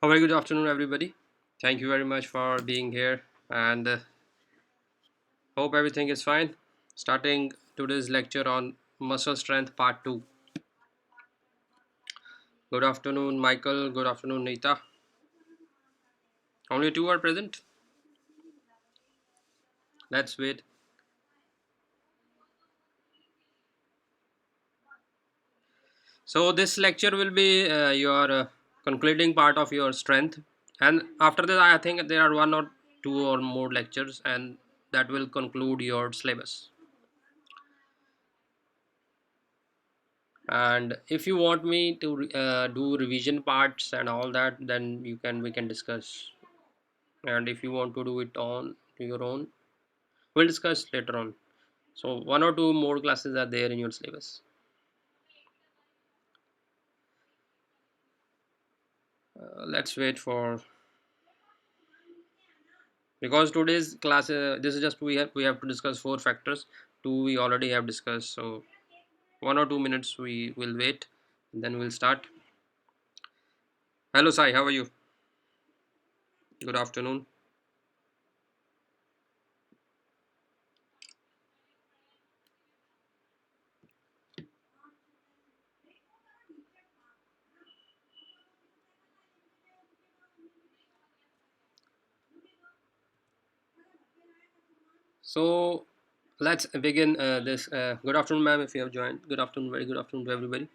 A very good afternoon, everybody. Thank you very much for being here and hope everything is fine. Starting today's lecture on muscle strength part 2. Good afternoon, Michael. Good afternoon, Neeta. Only two are present. Let's wait. So, this lecture will be your concluding part of your strength, and after that, I think there are one or two or more lectures, and that will conclude your syllabus. And if you want me to do revision parts and all that, then we can discuss. And if you want to do it on your own, we'll discuss later on. So one or two more classes are there in your syllabus. Let's wait for, because today's class, this is just we have to discuss four factors. Two we already have discussed, so 1 or 2 minutes we will wait, and then we'll start. Hello Sai, how are you? Good afternoon. So let's begin this. Good afternoon, ma'am, if you have joined. Good afternoon, very good afternoon to everybody.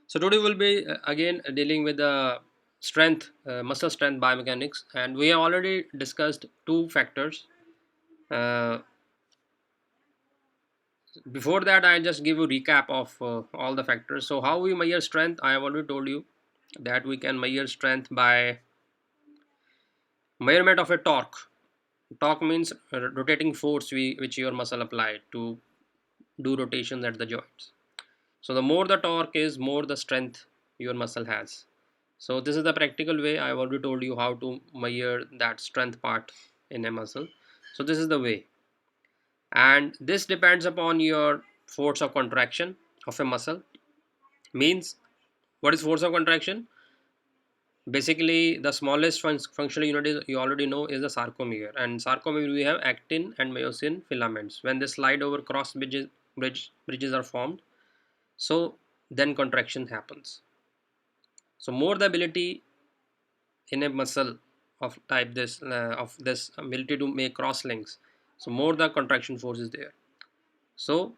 So today we'll be again dealing with the strength, muscle strength biomechanics, and we have already discussed two factors. Uh, Before that, I just give a recap of all the factors. So how we measure strength, I have already told you that we can measure strength by measurement of a torque. Torque means rotating force which your muscle apply to do rotations at the joints. So the more the torque is, more the strength your muscle has. So this is the practical way. I've already told you how to measure that strength part in a muscle. So this is the way. And this depends upon your force of contraction of a muscle. Means, what is force of contraction? Basically, the smallest functional unit is, you already know, is the sarcomere. And sarcomere, we have actin and myosin filaments. When they slide over cross bridges are formed. So then contraction happens. So more the ability in a muscle of type this of this ability to make cross links, so more the contraction force is there. So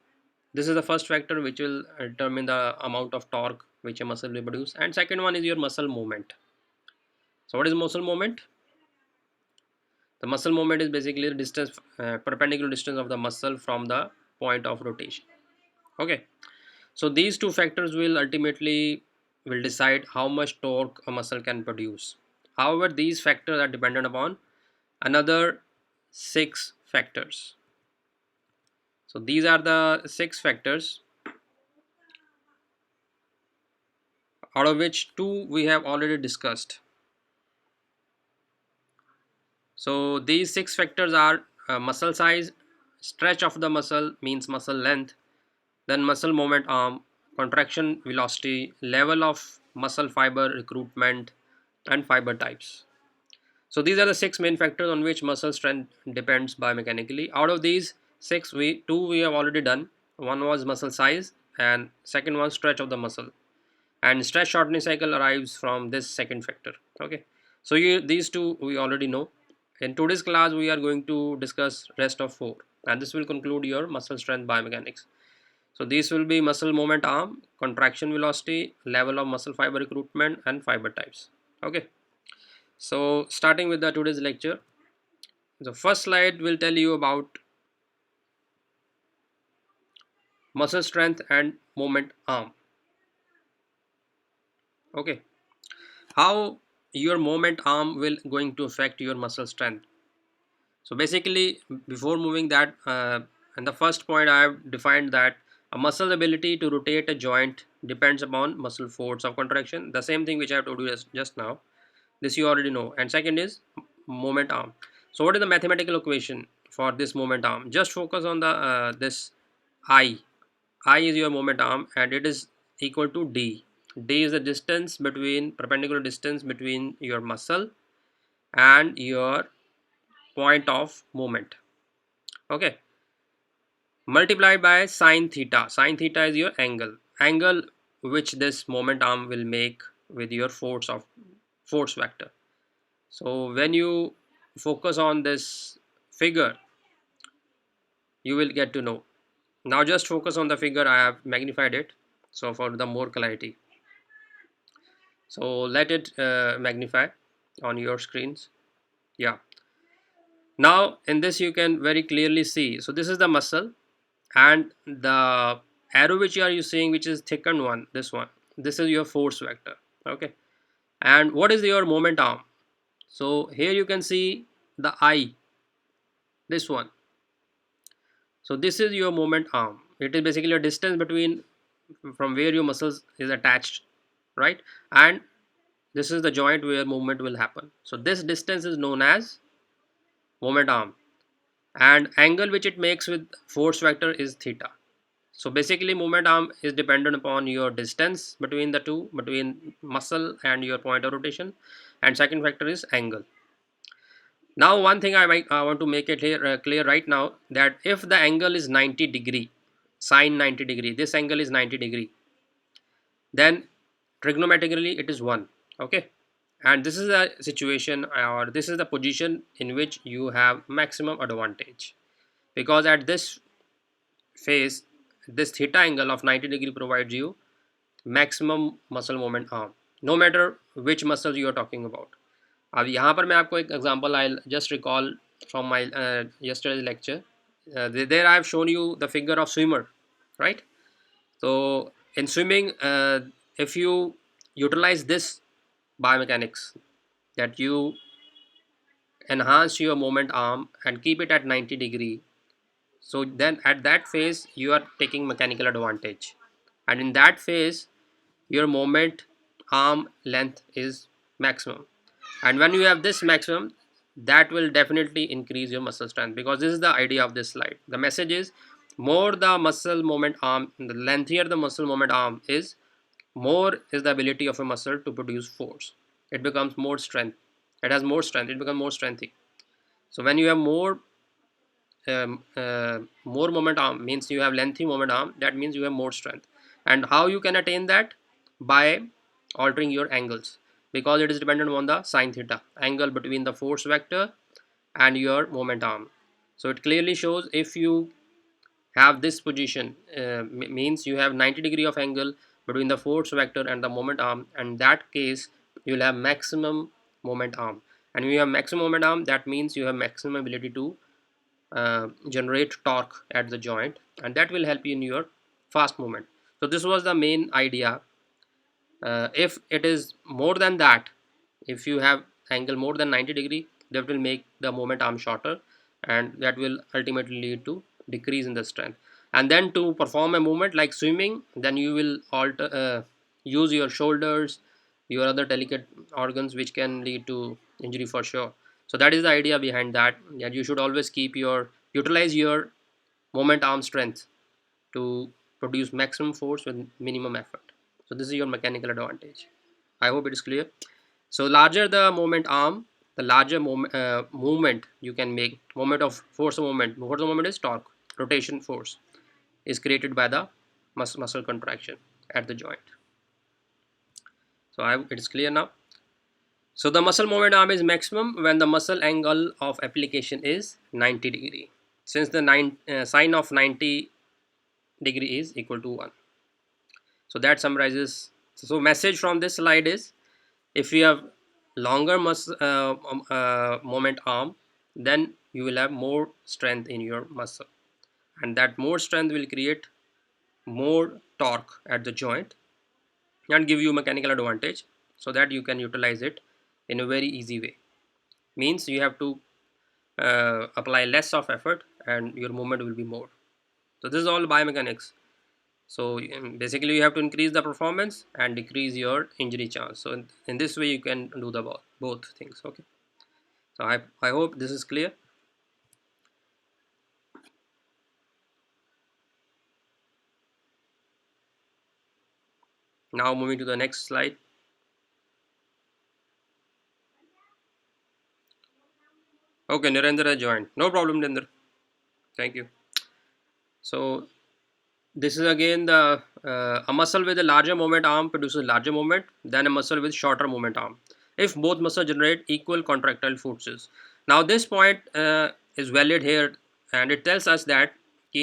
this is the first factor which will determine the amount of torque which a muscle will produce. And second one is your muscle movement. So what is muscle movement? The muscle movement is basically the distance, perpendicular distance of the muscle from the point of rotation. Okay, so these two factors will ultimately will decide how much torque a muscle can produce. However, these factors are dependent upon another six factors. So these are the six factors, out of which two we have already discussed. So these six factors are muscle size, stretch of the muscle means muscle length, then muscle moment arm, contraction velocity, level of muscle fiber recruitment, and fiber types. So these are the six main factors on which muscle strength depends biomechanically. Out of these six, two we have already done. One was muscle size, and second one stretch of the muscle. And stretch shortening cycle arrives from this second factor. Okay, so these two we already know. In today's class, we are going to discuss rest of four, and this will conclude your muscle strength biomechanics. So these will be muscle moment arm, contraction velocity, level of muscle fiber recruitment, and fiber types. Okay. So starting with the today's lecture, the first slide will tell you about muscle strength and moment arm. Okay, how your moment arm will going to affect your muscle strength. So basically, before moving that, and the first point I have defined that a muscle ability to rotate a joint depends upon muscle force of contraction. The same thing which I have told you just now. This you already know. And second is moment arm. So what is the mathematical equation for this moment arm? Just focus on the this I. I is your moment arm, and it is equal to D. D is the distance between, perpendicular distance between your muscle and your point of movement. Okay, multiplied by sine theta. Sine theta is your angle which this moment arm will make with your force vector. So when you focus on this figure, you will get to know. Now just focus on the figure. I have magnified it so for the more clarity. So let it magnify on your screens. Yeah, now in this you can very clearly see, so this is the muscle, and the arrow which you are using, which is thickened one, this is your force vector. Okay, and what is your moment arm? So here you can see the I, this one. So this is your moment arm. It is basically a distance between from where your muscles is attached, right? And this is the joint where movement will happen. So this distance is known as moment arm, and angle which it makes with force vector is theta. So basically moment arm is dependent upon your distance between the two, between muscle and your point of rotation, and second factor is angle. Now one thing I want to make it clear right now, that if the angle is 90 degree, sine 90 degree, this angle is 90 degree, then trigonometrically it is 1. Okay, and this is the situation, or this is the position in which you have maximum advantage, because at this phase, this theta angle of 90 degree provides you maximum muscle moment arm, no matter which muscle you are talking about. अब यहाँ पर मैं आपको एक example I'll just recall from my yesterday's lecture. There I have shown you the figure of swimmer, right? So in swimming, if you utilize this biomechanics, that you enhance your moment arm and keep it at 90 degree, so then at that phase you are taking mechanical advantage, and in that phase your moment arm length is maximum, and when you have this maximum, that will definitely increase your muscle strength, because this is the idea of this slide. The message is, more the muscle moment arm, the lengthier the muscle moment arm is, more is the ability of a muscle to produce force. It becomes more strength, it has more strength, it becomes more strengthy. So when you have more moment arm, means you have lengthy moment arm, that means you have more strength. And how you can attain that? By altering your angles, because it is dependent on the sine theta angle between the force vector and your moment arm. So it clearly shows, if you have this position, means you have 90 degree of angle between the force vector and the moment arm, and in that case you will have maximum moment arm. And when you have maximum moment arm, that means you have maximum ability to generate torque at the joint, and that will help you in your fast movement. So this was the main idea. If it is more than that, if you have angle more than 90 degree, that will make the moment arm shorter, and that will ultimately lead to decrease in the strength. And then to perform a movement like swimming, then you will use your shoulders, your other delicate organs, which can lead to injury for sure. So that is the idea behind that, that you should always utilize your moment arm strength to produce maximum force with minimum effort. So this is your mechanical advantage. I hope it is clear. So larger the moment arm, the larger movement you can make. Moment of force of movement. Force of movement is torque. Rotation force is created by the muscle contraction at the joint. So it is clear now. So the muscle moment arm is maximum when the muscle angle of application is 90 degree. Since the sine of 90 degree is equal to 1. So that summarizes. So message from this slide is, if you have longer moment arm, then you will have more strength in your muscle, and that more strength will create more torque at the joint and give you mechanical advantage, so that you can utilize it in a very easy way. Means you have to apply less of effort and your movement will be more. So this is all biomechanics. So basically you have to increase the performance and decrease your injury chance. So in this way you can do the both things. Okay, so I hope this is clear. Now moving to the next slide. Okay, Narendra has joined. No problem, Narendra. Thank you. So this is again the a muscle with a larger movement arm produces larger movement than a muscle with shorter movement arm if both muscles generate equal contractile forces. Now this point is valid here, and it tells us that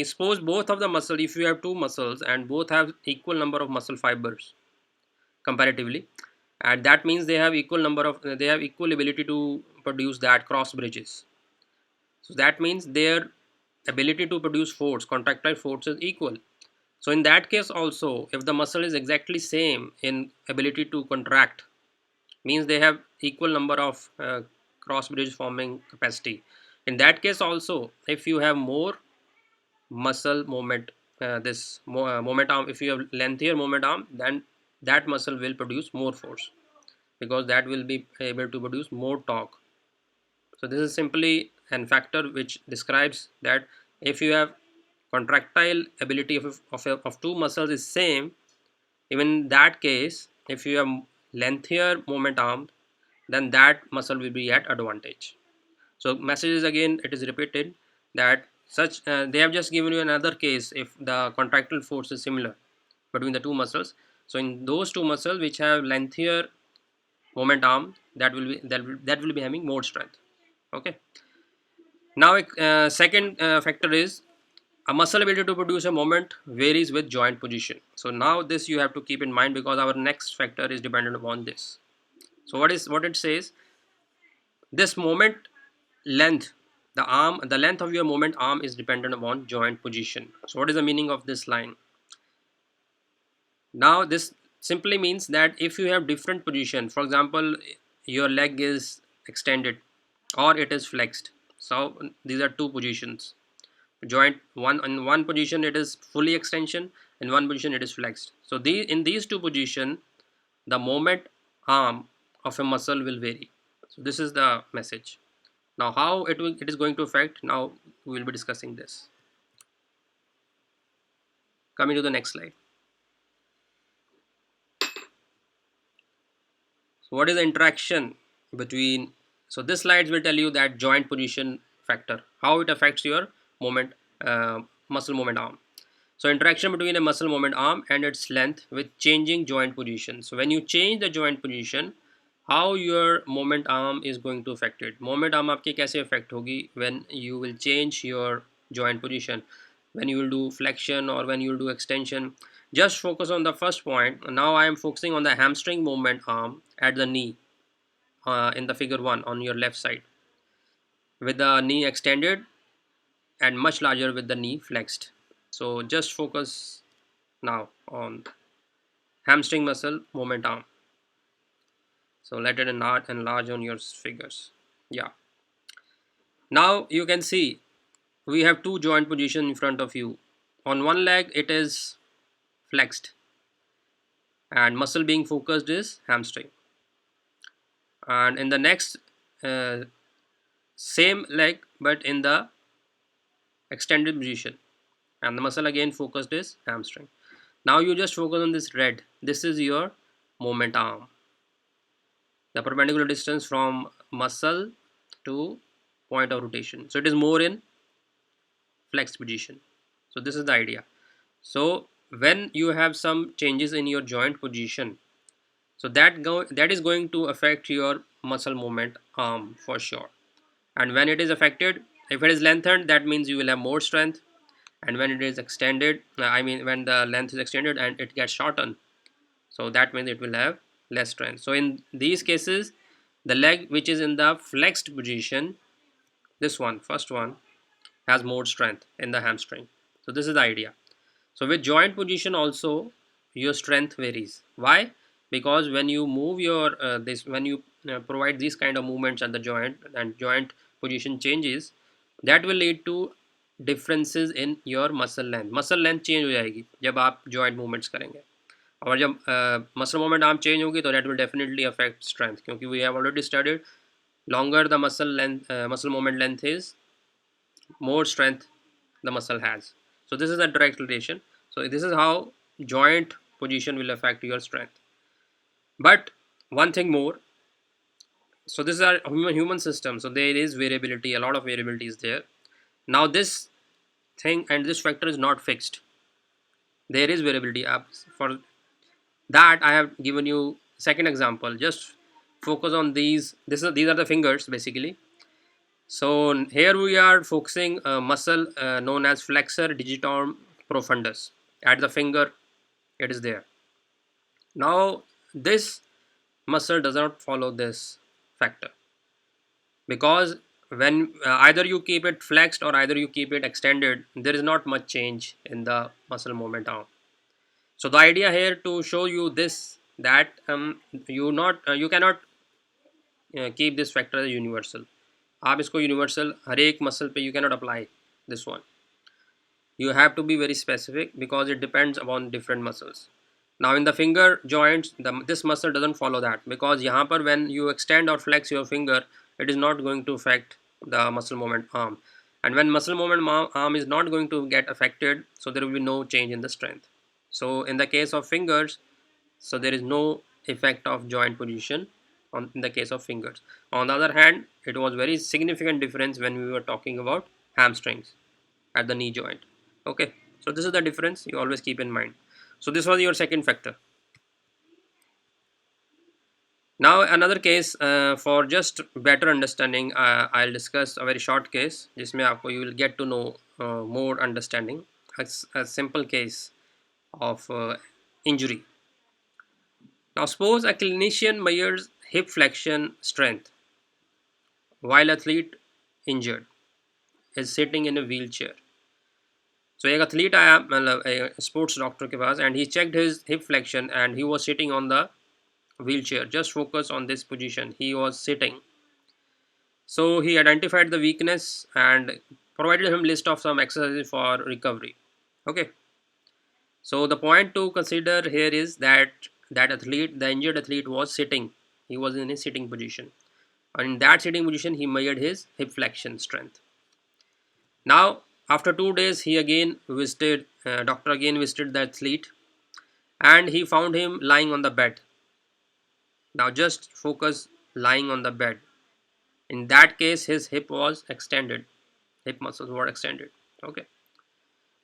suppose both of the muscle, if you have two muscles and both have equal number of muscle fibers comparatively, and that means they have equal number of they have equal ability to produce that cross bridges. So that means their ability to produce force, contractile force, is equal. So in that case also, if the muscle is exactly same in ability to contract, means they have equal number of cross bridge forming capacity. In that case also, if you have more muscle moment, moment arm, if you have lengthier moment arm, then that muscle will produce more force, because that will be able to produce more torque. So this is simply an factor which describes that if you have contractile ability of two muscles is same, even in that case, if you have lengthier moment arm, then that muscle will be at advantage. So message is again, it is repeated that such they have just given you another case if the contractile force is similar between the two muscles. So in those two muscles which have lengthier moment arm, that will be having more strength. Okay. Now second factor is a muscle ability to produce a moment varies with joint position. So now this you have to keep in mind, because our next factor is dependent upon this. So what it says, this moment length, the length of your moment arm is dependent upon joint position. So what is the meaning of this line? Now this simply means that if you have different position, for example, your leg is extended or it is flexed. So these are two positions. Joint one, in one position it is fully extension, in one position it is flexed. So in these two position, the moment arm of a muscle will vary. So this is the message. Now how it is going to affect, now we will be discussing this. Coming to the next slide. So what is the interaction between, so this slides will tell you that joint position factor, how it affects your moment, muscle moment arm. So interaction between a muscle moment arm and its length with changing joint position. So when you change the joint position, how your moment arm is going to affect it. Moment arm आपके कैसे affect होगी when you will change your joint position, when you will do flexion or when you will do extension. Just focus on the first point. Now I am focusing on the hamstring moment arm at the knee, in the figure 1 on your left side, with the knee extended and much larger with the knee flexed. So just focus now on hamstring muscle moment arm. So let it enlarge on your figures. Yeah. Now you can see we have two joint position in front of you. On one leg it is flexed and muscle being focused is hamstring. And in the next uh, same leg but in the extended position, and the muscle again focused is hamstring. Now you just focus on this red. This is your moment arm, the perpendicular distance from muscle to point of rotation. So it is more in flexed position. So this is the idea. So when you have some changes in your joint position, so that is going to affect your muscle movement arm for sure. And when it is affected, if it is lengthened, that means you will have more strength. And when it is extended, I mean when the length is extended and it gets shortened, so that means it will have less strength. So in these cases, the leg which is in the flexed position, this one, first one, has more strength in the hamstring. So this is the idea. So with joint position also, your strength varies. Why? Because when you move your this when you provide these kind of movements at the joint and joint position changes, that will lead to differences in your muscle length. Muscle length change हो जाएगी जब आप joint movements करेंगे. और जब muscle movement arm change होगी तो that will definitely affect strength, क्योंकि we have already studied longer the muscle movement length is, more strength the muscle has. So this is a direct relation. So this is how joint position will affect your strength. But one thing more, so this is our human system, so there is variability, a lot of variability is there. Now this thing and this factor is not fixed, there is variability. For that I have given you second example. Just focus on these are the fingers basically. So here we are focusing a muscle known as flexor digitorum profundus at the finger. It is there. Now this muscle does not follow this factor, because when either you keep it flexed or either you keep it extended, there is not much change in the muscle movement arm. So the idea here to show you this, that you cannot keep this factor as universal. आप इसको universal हर एक muscle पे you cannot apply this one. You have to be very specific because it depends upon different muscles. Now in the finger joints, this muscle doesn't follow that, because यहाँ पर when you extend or flex your finger, it is not going to affect the muscle movement arm. And when muscle movement arm is not going to get affected, so there will be no change in the strength. So in the case of fingers, so there is no effect of joint position in the case of fingers. On the other hand, it was very significant difference when we were talking about hamstrings at the knee joint. Okay, so this is the difference you always keep in mind. So this was your second factor. Now another case, for just better understanding, I'll discuss a very short case जिसमें आपको you will get to know more understanding. A simple case of injury. Now suppose a clinician measures hip flexion strength while athlete injured is sitting in a wheelchair. So एक athlete आया मतलब sports doctor के पास, and he checked his hip flexion and he was sitting on the wheelchair. Just focus on this position, he was sitting. So he identified the weakness and provided him list of some exercises for recovery. Okay, so the point to consider here is that the injured athlete was sitting. He was in a sitting position, and in that sitting position he measured his hip flexion strength. Now after 2 days he again visited doctor again visited the athlete, and he found him lying on the bed. Now just focus, lying on the bed. In that case his hip was extended, hip muscles were extended. Okay,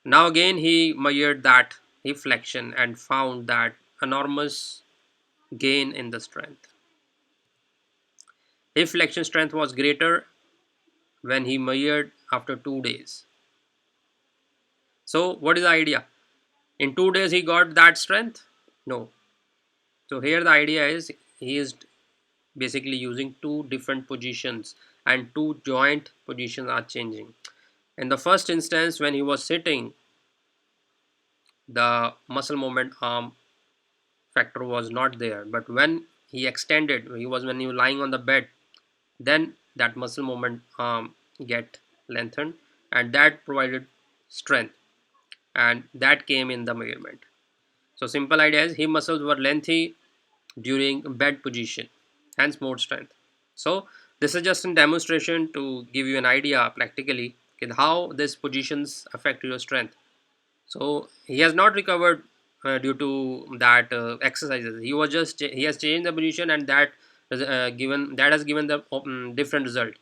now again he measured that hip flexion and found that enormous gain in the strength. Hip flexion strength was greater when he measured after 2 days. So what is the idea? In 2 days he got that strength? No. So here the idea is he is basically using two different positions, and two joint positions are changing. In the first instance when he was sitting, the muscle movement arm factor was not there, but when he extended, when he was lying on the bed, then that muscle movement arm get lengthened, and that provided strength, and that came in the measurement. So simple idea is hip muscles were lengthy during bed position, hence more strength. So this is just a demonstration to give you an idea practically how these positions affect your strength. So he has not recovered due to that exercises. He has changed the position, and that has given the different result.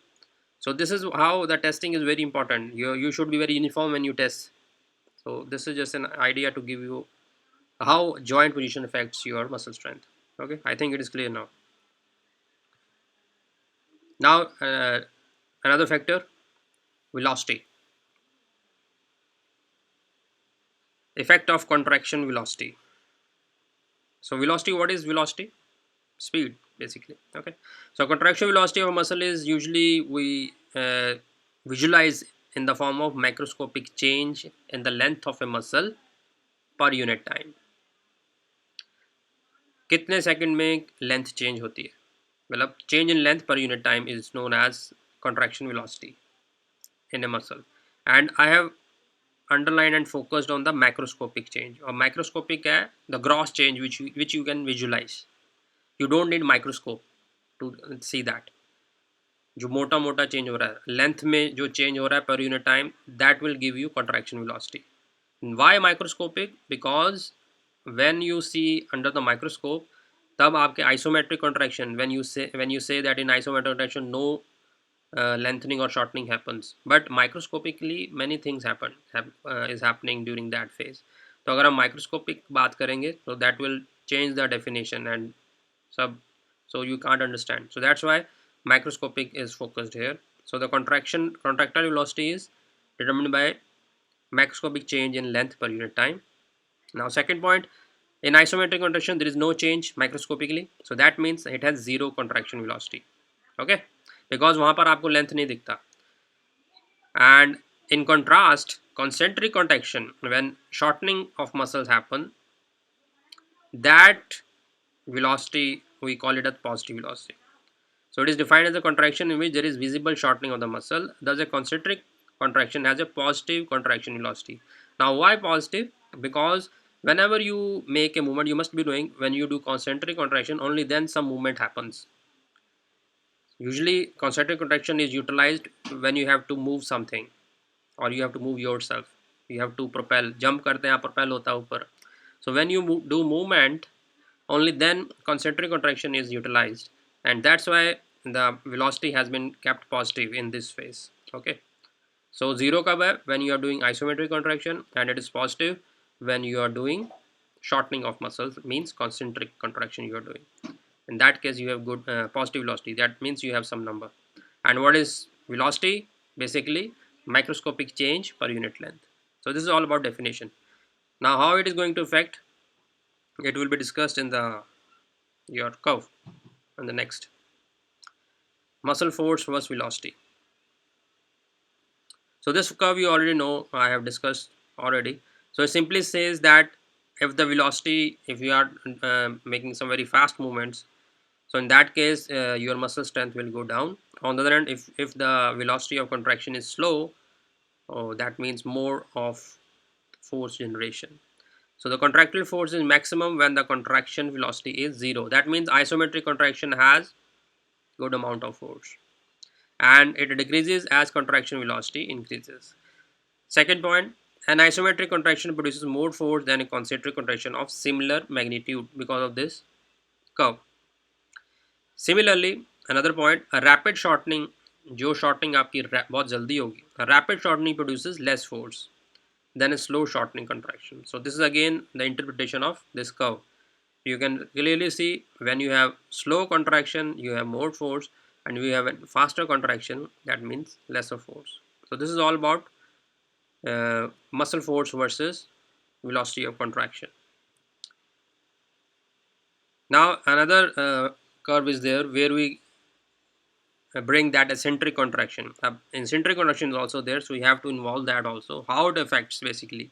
So this is how the testing is very important. You should be very uniform when you test. So this is just an idea to give you how joint position affects your muscle strength. Okay, I think it is clear now. Now another factor, velocity. Effect of contraction velocity. So velocity, what is velocity? Speed basically. Okay, so contraction velocity of a muscle is usually we visualize in the form of macroscopic change in the length of a muscle per unit time. कितने second में length change होती है, मतलब change in length per unit time is known as contraction velocity in a muscle. And I have underlined and focused on the macroscopic change. और macroscopic है the gross change which you can visualize. You don't need microscope to see that. जो मोटा मोटा change हो रहा है length में, जो चेंज हो रहा है per unit time, that will give you contraction velocity. Why microscopic? Because when you see under the microscope, तब आपके isometric contraction, when you say that in isometric contraction no lengthening or shortening happens, but microscopically many things is happening during that phase. तो अगर हम microscopic बात करेंगे तो that will change the definition and sub, so you can't understand. So that's why microscopic is focused here. So the contractile velocity is determined by macroscopic change in length per unit time. Now second point, in isometric contraction there is no change microscopically, so that means it has zero contraction velocity. Okay, because वहाँ पर आपको length नहीं दिखता. And in contrast, concentric contraction, when shortening of muscles happen, that velocity we call it as positive velocity. So it is defined as a contraction in which there is visible shortening of the muscle. Thus a concentric contraction has a positive contraction velocity. Now why positive? Because whenever you make a movement, you must be doing, when you do concentric contraction, only then some movement happens. Usually concentric contraction is utilized when you have to move something or you have to move yourself. You have to propel, jump करते हैं आप, propel होता है ऊपर. So when you do movement, only then concentric contraction is utilized, and that's why the velocity has been kept positive in this phase. Okay, so zero कब है? When you are doing isometric contraction, and it is positive when you are doing shortening of muscles, means concentric contraction you are doing. In that case you have good positive velocity, that means you have some number. And what is velocity? Basically microscopic change per unit length. So this is all about definition. Now how it is going to affect, it will be discussed in the your curve and the next. Muscle force versus velocity. So this curve you already know, I have discussed already. So it simply says that if the velocity, if you are making some very fast movements, so in that case your muscle strength will go down. On the other hand, if the velocity of contraction is slow, that means more of force generation. So the contractile force is maximum when the contraction velocity is zero. That means isometric contraction has good amount of force, and it decreases as contraction velocity increases. Second point, an isometric contraction produces more force than a concentric contraction of similar magnitude because of this curve. Similarly, another point, a rapid shortening, जो shortening आपकी बहुत जल्दी होगी, a rapid shortening produces less force than a slow shortening contraction. So this is again the interpretation of this curve. You can clearly see when you have slow contraction you have more force, and you have a faster contraction, that means lesser force. So this is all about muscle force versus velocity of contraction. Now another curve is there where we bring that eccentric contraction. Eccentric contraction is also there, so we have to involve that also, how it affects basically.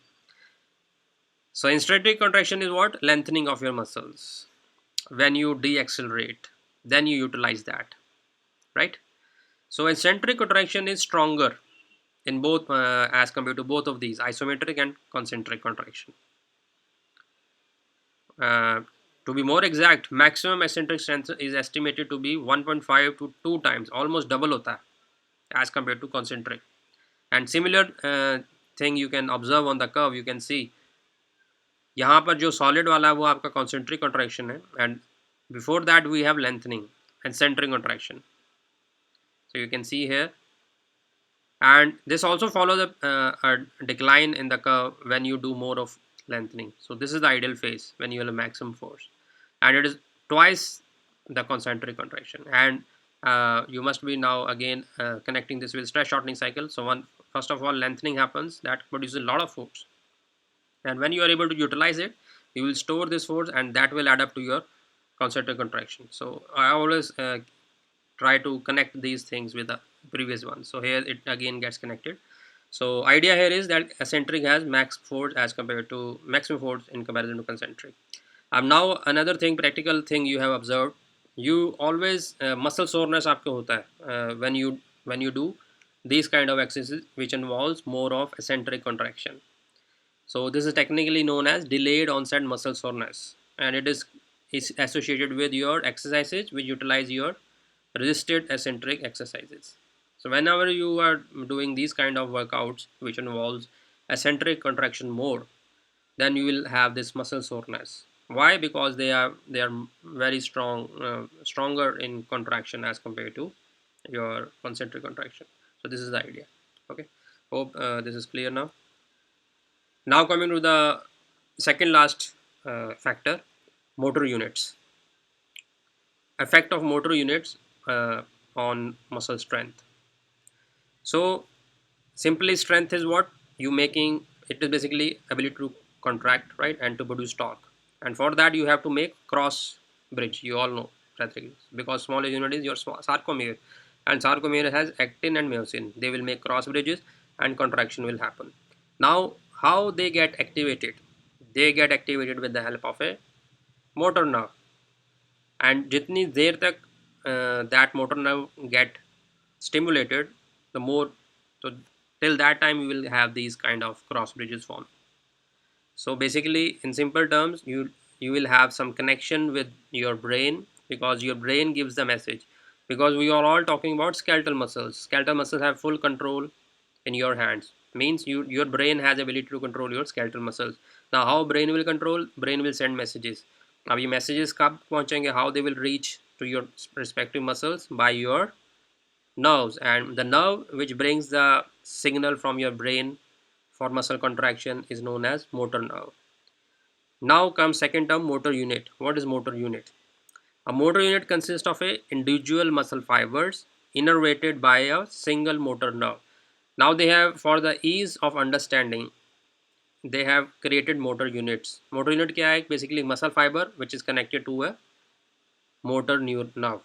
So eccentric contraction is what? Lengthening of your muscles. When you deaccelerate, then you utilize that, right? So eccentric contraction is stronger in both as compared to both of these, isometric and concentric contraction. To be more exact, maximum eccentric strength is estimated to be 1.5 to 2 times, almost double hota hai, as compared to concentric. And similar thing you can observe on the curve. You can see यहाँ पर जो solid वाला है वो आपका concentric contraction है, and before that we have lengthening and eccentric contraction. So you can see here, and this also follows a decline in the curve when you do more of lengthening. So this is the ideal phase when you have a maximum force, and it is twice the concentric contraction. And you must be now again connecting this with stress shortening cycle. So first of all lengthening happens, that produces a lot of force, and when you are able to utilize it, you will store this force, and that will add up to your concentric contraction. So I always try to connect these things with the previous one. So here it again gets connected. So idea here is that eccentric has max force as compared to maximum force in comparison to concentric. Now another thing, practical thing you have observed, you always muscle soreness आपको होता है when you do these kind of exercises which involves more of eccentric contraction. So this is technically known as delayed onset muscle soreness, and it is associated with your exercises which utilize your resisted eccentric exercises. So whenever you are doing these kind of workouts which involves eccentric contraction more, then you will have this muscle soreness. Why? Because they are very strong, stronger in contraction as compared to your concentric contraction. So this is the idea. Okay, hope this is clear now. Now coming to the second last factor, motor units. Effect of motor units on muscle strength. So simply strength is what you making, it is basically ability to contract, right, and to produce torque. And for that you have to make cross bridge. You all know practically, because smaller unit is your sarcomere, and sarcomere has actin and myosin. They will make cross bridges and contraction will happen. Now how they get activated? They get activated with the help of a motor nerve, and जितनी देर तक that motor nerve get stimulated, the more, so till that time you will have these kind of cross bridges form. So basically in simple terms, you will have some connection with your brain, because your brain gives the message. Because we are all talking about skeletal muscles. Skeletal muscles have full control in your hands, means your brain has ability to control your skeletal muscles. Now how brain will control? Brain will send messages. अब ये messages कब पहुंचेंगे? How they will reach to your respective muscles? By your nerves, and the nerve which brings the signal from your brain for muscle contraction is known as motor nerve. Now comes second term, motor unit. What is motor unit? A motor unit consists of a individual muscle fibers innervated by a single motor nerve. Now they have, for the ease of understanding, they have created motor units. Motor unit क्या है? Basically muscle fiber which is connected to a motor nerve.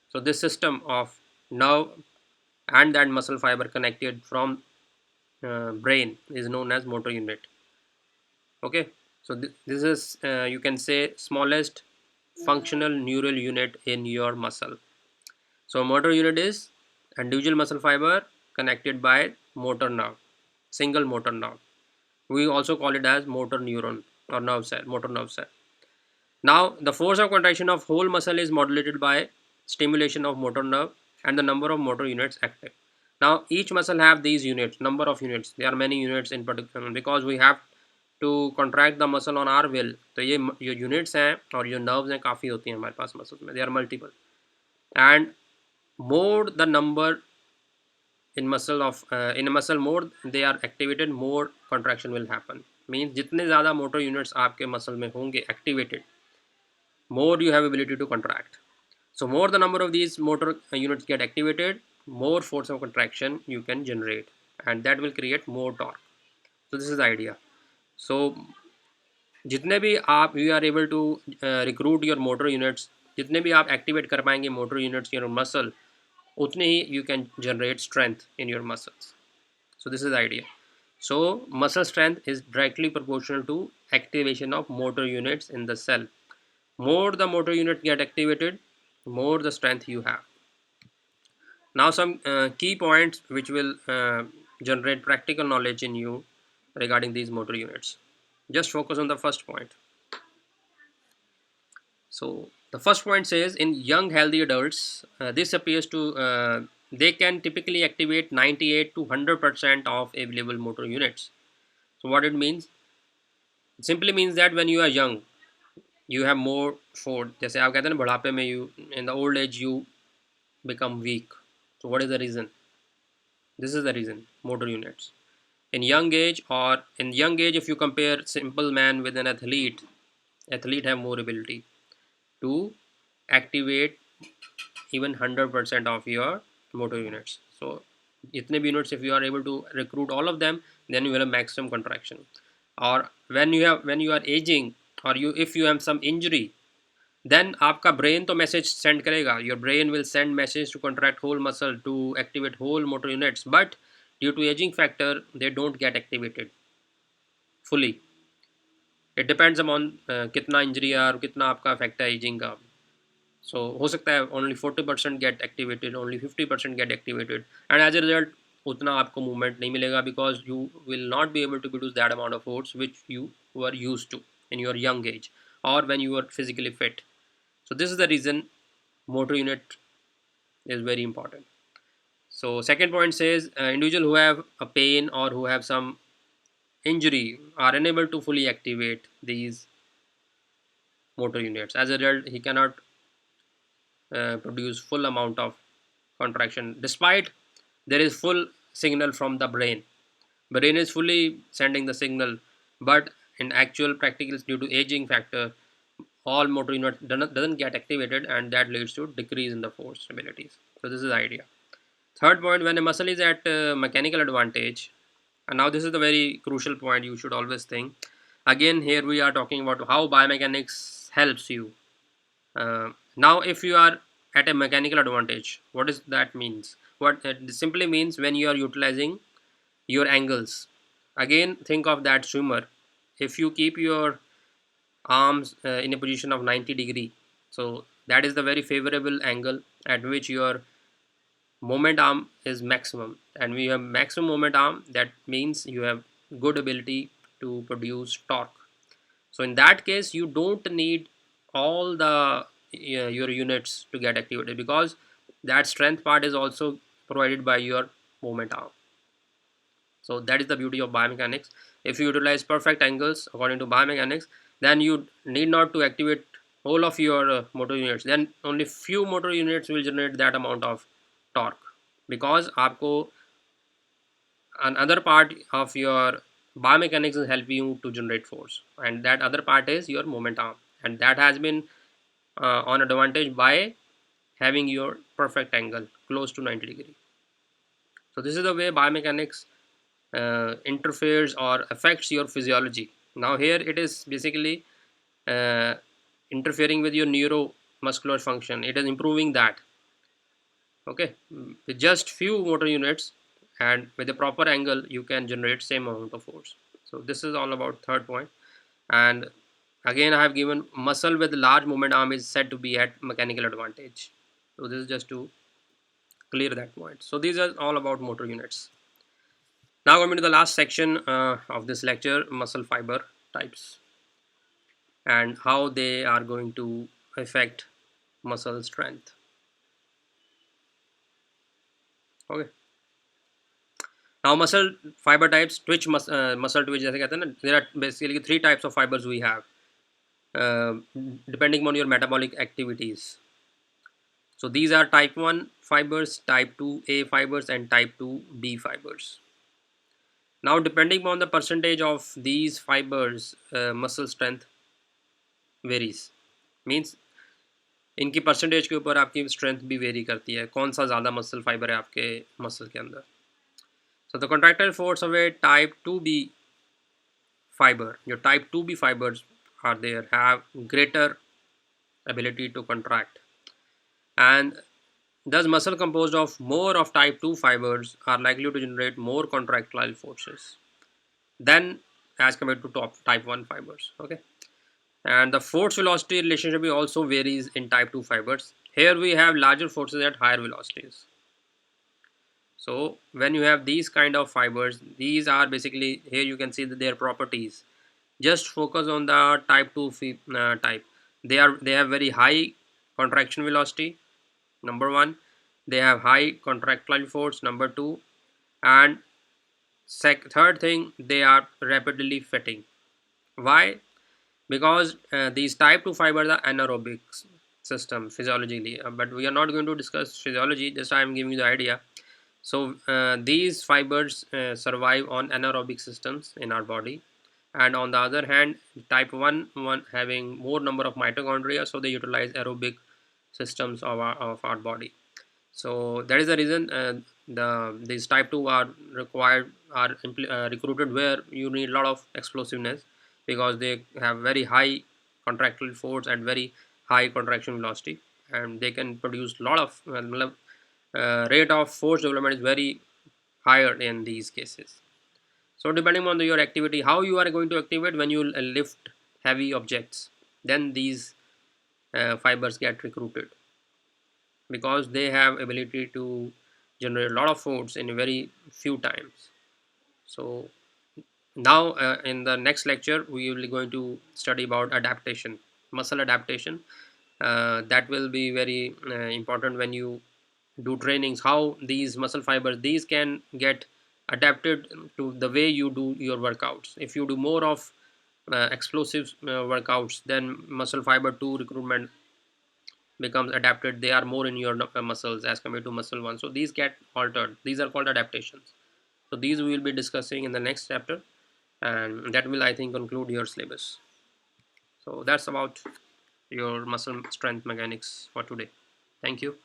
So this system of nerve and that muscle fiber connected from brain is known as motor unit. Okay, so this is you can say smallest functional neural unit in your muscle. So motor unit is individual muscle fiber connected by motor nerve, single motor nerve. We also call it as motor neuron or nerve cell, motor nerve cell. Now, the force of contraction of whole muscle is modulated by stimulation of motor nerve and the number of motor units active. Now, each muscle have these units, number of units. There are many units in particular, because we have to contract the muscle on our will. तो ये units हैं और ये nerves हैं, काफ़ी होती हैं हमारे पास muscles में. They are multiple, and more the number in a muscle, more they are activated, more contraction will happen. Means जितने ज़्यादा motor units आपके muscle में होंगे activated, more you have ability to contract. So more the number of these motor units get activated, more force of contraction you can generate, and that will create more torque. So this is the idea. So जितने भी आप you are able to recruit your motor units, जितने भी आप activate कर पाएंगे motor units in your muscle, उतने ही you can generate strength in your muscles. So this is the idea. So muscle strength is directly proportional to activation of motor units in the cell. More the motor unit get activated, more the strength you have. Now some key points which will generate practical knowledge in you regarding these motor units. Just focus on the first point. So the first point says in young healthy adults, this appears to they can typically activate 98 to 100% of available motor units. So what it means? It simply means that when you are young, you have more force. जैसे आप कहते हैं ना बुढ़ापे में you in the old age you become weak. So what is the reason? This is the reason, motor units. In young age, if you compare simple man with an athlete, athlete have more ability to activate even 100% of your motor units. So itne bhi units, if you are able to recruit all of them, then you will have maximum contraction. Or when you are aging, or if you have some injury, then आपका brain तो message send करेगा. Your brain will send message to contract whole muscle, to activate whole motor units, but due to aging factor they don't get activated fully. It depends upon कितना injury है और कितना आपका effect है aging का. So हो सकता है only 40% get activated, only 50% get activated, and as a result उतना आपको movement नहीं मिलेगा, because you will not be able to produce that amount of force which you were used to in your young age or when you were physically fit. So this is the reason motor unit is very important. So second point says individual who have a pain or who have some injury are unable to fully activate these motor units. As a result, he cannot produce full amount of contraction despite there is full signal from the brain is fully sending the signal, but in actual practicals, due to aging factor, all motor units doesn't get activated, and that leads to decrease in the force abilities. So this is the idea. Third point, when a muscle is at mechanical advantage, and now this is the very crucial point you should always think. Again, here we are talking about how biomechanics helps you. Now, if you are at a mechanical advantage, what does that means? What it simply means when you are utilizing your angles. Again, think of that swimmer. If you keep your arms in a position of 90 degree, so that is the very favorable angle at which your moment arm is maximum, and when you have maximum moment arm, that means you have good ability to produce torque. So in that case, you don't need all the your units to get activated, because that strength part is also provided by your moment arm. So that is the beauty of biomechanics. If you utilize perfect angles according to biomechanics, then you need not to activate all of your motor units. Then only few motor units will generate that amount of torque, because आपको another part of your biomechanics is helping you to generate force, and that other part is your moment arm, and that has been on advantage by having your perfect angle close to 90 degree. So this is the way biomechanics interferes or affects your physiology. Now here it is basically uh, interfering with your neuromuscular function. It is improving that. Okay, with just few motor units and with a proper angle, you can generate same amount of force. So this is all about third point. And again, I have given muscle with large movement arm is said to be at mechanical advantage. So this is just to clear that point. So these are all about motor units. Now coming to the last section of this lecture, muscle fiber types and how they are going to affect muscle strength. Okay. Now muscle fiber types, muscle twitch जैसे कहते हैं ना, there are basically three types of fibers we have, uh, depending on your metabolic activities. So these are type 1 fibers, type 2A fibers, and type 2B fibers. Now depending on the percentage of these fibers, muscle strength varies. Means इनकी percentage के ऊपर आपकी strength भी very करती है, कौन सा ज़्यादा मसल फाइबर है आपके मसल के अंदर. So the contractile force of A type 2B fiber, your type 2B fibers are there, have greater ability to contract, and thus muscle composed of more of type 2 fibers are likely to generate more contractile forces than as compared to type 1 fibers. Okay, and the force velocity relationship also varies in type 2 fibers. Here we have larger forces at higher velocities. So when you have these kind of fibers, these are basically, here you can see that their properties. Just focus on the type 2 type. They have very high contraction velocity, number one. They have high contractile force, number two. And third thing, they are rapidly fitting. Why? Because these type 2 fibers are anaerobic system physiologically, but we are not going to discuss physiology, just I am giving you the idea. So these fibers survive on anaerobic systems in our body, and on the other hand, type 1 having more number of mitochondria, so they utilize aerobic systems of our body. So that is the reason these type 2 are required, are recruited where you need a lot of explosiveness, because they have very high contractile force and very high contraction velocity, and they can produce a lot of rate of force development is very higher in these cases. So depending on your activity, how you are going to activate, when you lift heavy objects, then these fibers get recruited, because they have ability to generate a lot of force in a very few times. So now in the next lecture we will be going to study about adaptation, muscle adaptation. That will be very important when you do trainings, how these muscle fibers, these can get adapted to the way you do your workouts. If you do more of explosive workouts, then muscle fiber 2 recruitment becomes adapted. They are more in your muscles as compared to muscle 1, so these get altered. These are called adaptations. So these we will be discussing in the next chapter, and that will, I think, conclude your syllabus. So that's about your muscle strength mechanics for today. Thank you.